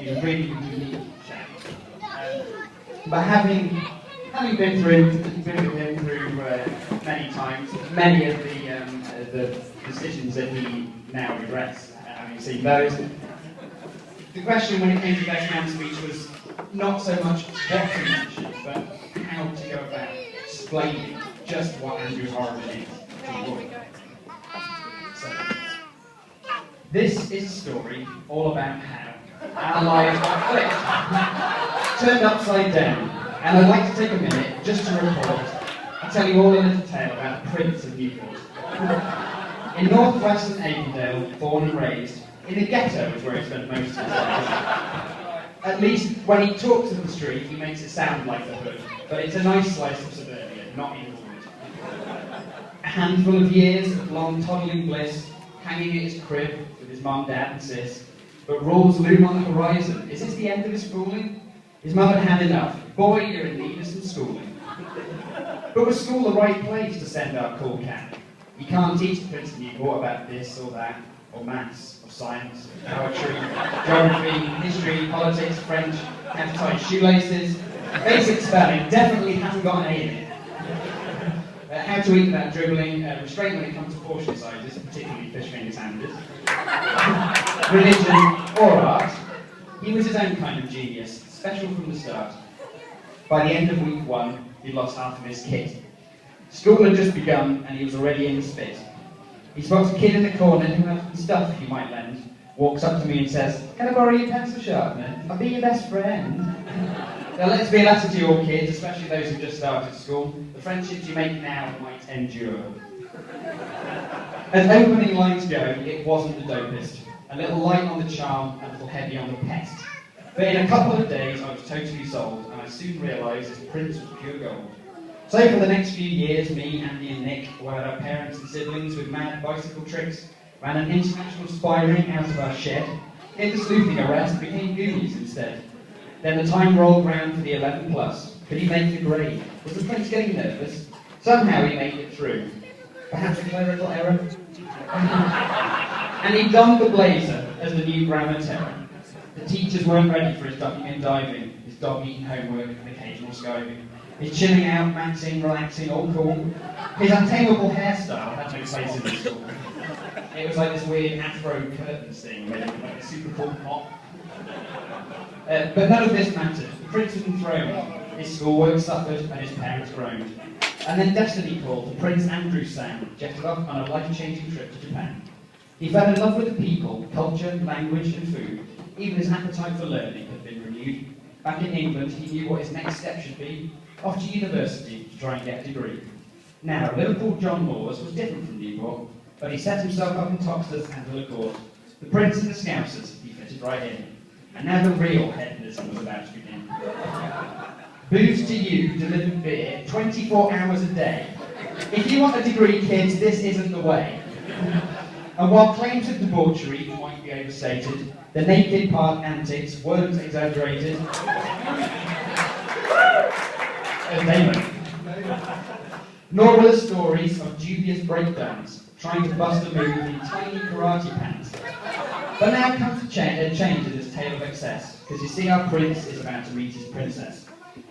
He's a really unique chap. But having been with him through many times, many of the decisions that he now regrets, having seen those, the question when it came to Best Man speech was not so much what to mention, but how to go about explaining just what Andrew Horrigan is to the world. So, this is a story all about how our lives are flipped, turned upside down, and I'd like to take a minute just to report and tell you all a little tale about the Prince of Newport. In northwestern Avondale, born and raised, in a ghetto is where he spent most of his life. At least when he talks of the street, he makes it sound like the hood, but it's a nice slice of suburbia, not Inglewood. A handful of years of long toddling bliss, hanging at his crib with his mum, dad and sis, but rules loom on the horizon. Is this the end of his fooling? His mum had had enough. Boy, you're in need of some schooling. But was school the right place to send our cool cat? You can't teach the Prince of Newport about this or that, or maths, or science, or poetry, geography, history, politics, French, how to tie shoelaces. Basic spelling definitely hasn't got an A in it. How to eat without dribbling, restraint when it comes to portion sizes, particularly fish finger sandwiches. Religion or art. He was his own kind of genius, special from the start. By the end of week 1, he'd lost half of his kit. School had just begun, and he was already in the spit. He spots a kid in the corner who has some stuff you might lend, walks up to me and says, "Can I borrow your pencil sharpener? I'll be your best friend." Now let's be a lesson to your kids, especially those who just started school. The friendships you make now might endure. As opening lines go, it wasn't the dopest. A little light on the charm, a little heavy on the pest. But in a couple of days I was totally sold, and I soon realised this Prince was pure gold. So for the next few years, me, Andy and Nick, who had our parents and siblings with mad bicycle tricks, ran an international spy ring out of our shed, gave the sleuthing a rest, became Goonies instead. Then the time rolled round for the 11 plus. Could he make the grade? Was the Prince getting nervous? Somehow he made it through. Perhaps a clerical error? And he donned the blazer as the new grammar terror. The teachers weren't ready for his ducking and diving, his dog-eating homework and occasional skiving. His chilling out, maxing, relaxing, all cool. His untamable hairstyle had no place in the school. It was like this weird afro curtains thing, made like a super cool pop. But none of this mattered. The Prince was enthroned. His schoolwork suffered and his parents groaned. And then destiny called. The Prince Andrew sang, jetted off on a life-changing trip to Japan. He fell in love with the people, culture, language and food. Even his appetite for learning had been renewed. Back in England, he knew what his next step should be. Off to university to try and get a degree. Now, Liverpool John Laws was different from Newport, but he set himself up in Toxteth and Villa Court. The Prince and the Scousers, he fitted right in. And now the real hedonism was about to begin. Booze to you, delivered beer, 24 hours a day. If you want a degree, kids, this isn't the way. And while claims of debauchery might be overstated, the naked park antics weren't exaggerated. Nor were the stories of dubious breakdowns, trying to bust a move in tiny karate pants. But now comes a change in this tale of excess, because you see our Prince is about to meet his princess.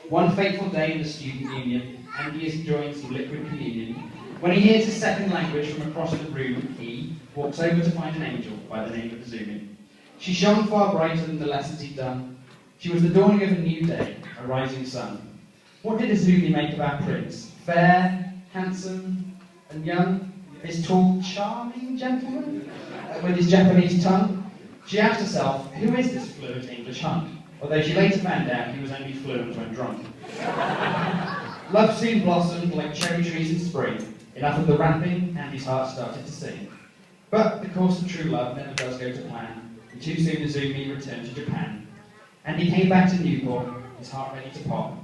One fateful day in the student union, Andy is enjoying some liquid communion. When he hears his second language from across the room, he walks over to find an angel by the name of Azumi. She shone far brighter than the lessons he'd done. She was the dawning of a new day, a rising sun. What did Azumi make of our Prince? Fair, handsome, and young? His tall, charming gentleman with his Japanese tongue? She asked herself, who is this fluent English hunk? Although she later found out he was only fluent when drunk. Love soon blossomed like cherry trees in spring. Enough of the rapping, and his heart started to sing. But the course of true love never does go to plan, and too soon Azumi returned to Japan. And he came back to Newport, his heart ready to pop.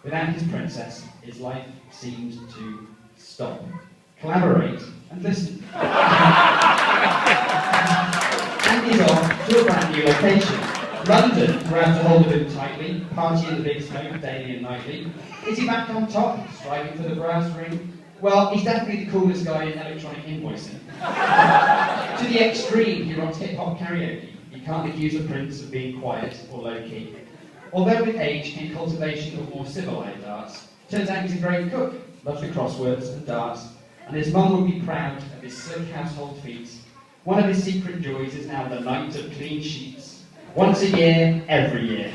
Without his princess, his life seemed to stop. Collaborate and listen. Andy's off to a brand new location. London grabs a hold of him tightly, party in the big smoke daily and nightly. Is he back on top, striving for the brass ring? Well, he's definitely the coolest guy in electronic invoicing. To the extreme, he rocks hip-hop karaoke. You can't accuse the Prince of being quiet or low-key. Although with age came cultivation of more civilised arts, turns out he's a great cook, loves the crosswords and darts, and his mum would be proud of his slick household feats. One of his secret joys is now the night of clean sheets. Once a year, every year.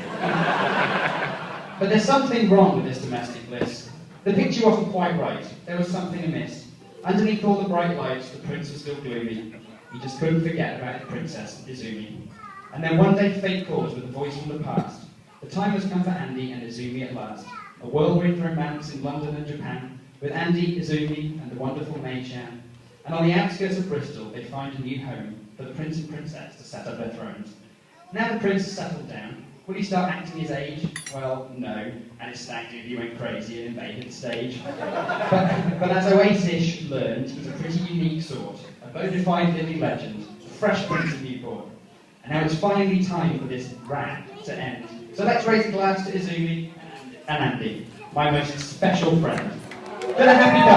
But there's something wrong with this domestic bliss. The picture wasn't quite right. There was something amiss. Underneath all the bright lights, the prince was still gloomy. He just couldn't forget about his princess, Izumi. And then one day fate calls with a voice from the past. The time has come for Andy and Izumi at last. A whirlwind romance in London and Japan, with Andy, Izumi, and the wonderful Mei-chan. And on the outskirts of Bristol, they find a new home for the prince and princess to set up their thrones. Now the prince has settled down. Will he start acting his age? Well, no, and his stag do he went crazy and invaded the stage. But as Oasis learned, he's a pretty unique sort, a bona fide living legend, a fresh prince of Newport. And now it's finally time for this rant to end. So let's raise a glass to Izumi and Andy, my most special friend. Been a happy